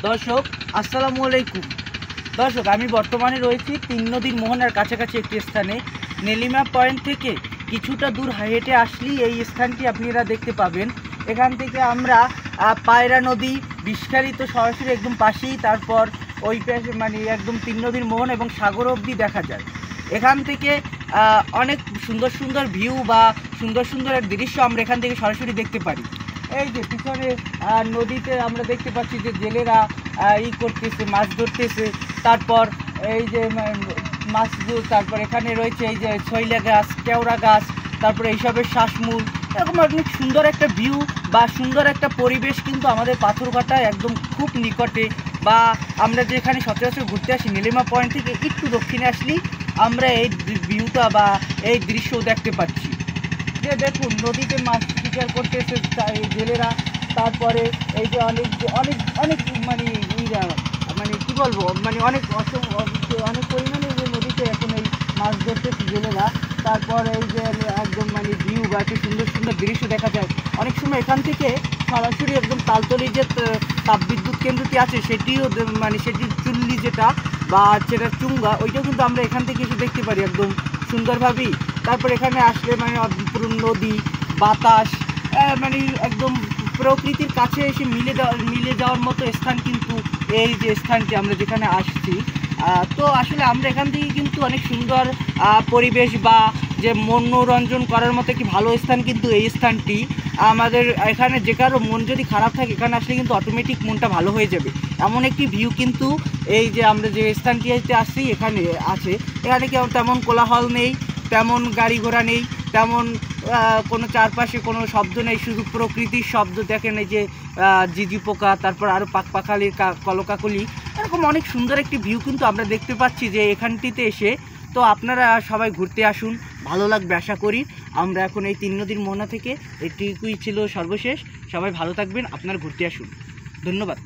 দর্শক আসসালামু আলাইকুম। দর্শক আমি বর্তমানে রয়েছি তিন নদীর মোহনার কাছাকাছি একটি স্থানে। নীলিমা পয়েন্ট থেকে কিছুটা দূর হেঁটে আসলেই এই স্থানটি আপনারা দেখতে পাবেন। এখান থেকে আমরা পায়রা নদী, বিষখালী তো সরাসরি একদম পাশেই, তারপর ওই পাশে মানে একদম তিন নদীর মোহন এবং সাগর অবধি দেখা যায়। এখান থেকে অনেক সুন্দর সুন্দর ভিউ বা সুন্দর সুন্দর এক দৃশ্য আমরা এখান থেকে সরাসরি দেখতে পারি। এই যে পিছনে নদীতে আমরা দেখতে পাচ্ছি যে জেলেরা করতেছে, মাছ ধরতেছে। তারপর এই যে মাছ, তারপর এখানে রয়েছে এই যে শৈলা গাছ, কেওড়া গাছ, তারপরে এইসবের শ্বাসমূল, এরকম অনেক সুন্দর একটা ভিউ বা সুন্দর একটা পরিবেশ কিন্তু আমাদের পাথরঘাটায় একদম খুব নিকটে। বা আমরা যেখানে সচরাচর ঘুরতে আসি নীলিমা পয়েন্ট থেকে একটু দক্ষিণে আসলেই আমরা এই ভিউটা বা এই দৃশ্য দেখতে পাচ্ছি। যে দেখুন নদীতে মাছ শিকার করতেছে জেলেরা। তারপরে এই যে অনেক অনেক অনেক মানে মানে কী বলবো, মানে অনেক অনেক পরিমাণে যে নদীতে এখন এই মাছ ধরতেছে জেলেরা। তারপর এই যে একদম মানে ভিউ বা একটা সুন্দর সুন্দর দৃশ্য দেখা যায়। অনেক সময় এখান থেকে সরাসরি একদম তালতলি যে তাপবিদ্যুৎ কেন্দ্রটি আছে সেটিও মানে সেটির চুল্লি যেটা বা সেটার চুঙ্গা, ওইটাও কিন্তু আমরা এখান থেকে এসে দেখতে পারি একদম সুন্দরভাবেই। তারপর এখানে আসলে মানে পুরো নদী, বাতাস, মানে একদম প্রকৃতির কাছে এসে মিলে যাওয়ার মতো স্থান কিন্তু এই যে স্থানটি আমরা যেখানে আসছি। তো আসলে আমরা এখান থেকে কিন্তু অনেক সুন্দর পরিবেশ বা যে মনোরঞ্জন করার মতো একটি ভালো স্থান কিন্তু এই স্থানটি। আমাদের এখানে যে কারো মন যদি খারাপ থাকে এখানে আসলে কিন্তু অটোমেটিক মনটা ভালো হয়ে যাবে, এমন একটি ভিউ কিন্তু এই যে আমরা যে স্থানটিতে আসছি এখানে আছে। এখানে কেউ তেমন কোলাহল নেই, তেমন গাড়ি ঘোড়া নেই, তেমন কোনো চারপাশে কোনো শব্দ নেই, শুধু প্রকৃতির শব্দ। দেখেন এই যে ঝিঁঝি পোকা, তারপর আরও পাখপাখালির কলকাকলি, এরকম অনেক সুন্দর একটি ভিউ কিন্তু আমরা দেখতে পাচ্ছি যে এখানটিতে এসে। তো আপনারা সবাই ঘুরতে আসুন, ভালো লাগবে আশা করি। আমরা এখন এই তিন নদীর মোহনা থেকে এটুকুই ছিল সর্বশেষ। সবাই ভালো থাকবেন, আপনারা ঘুরতে আসুন। ধন্যবাদ।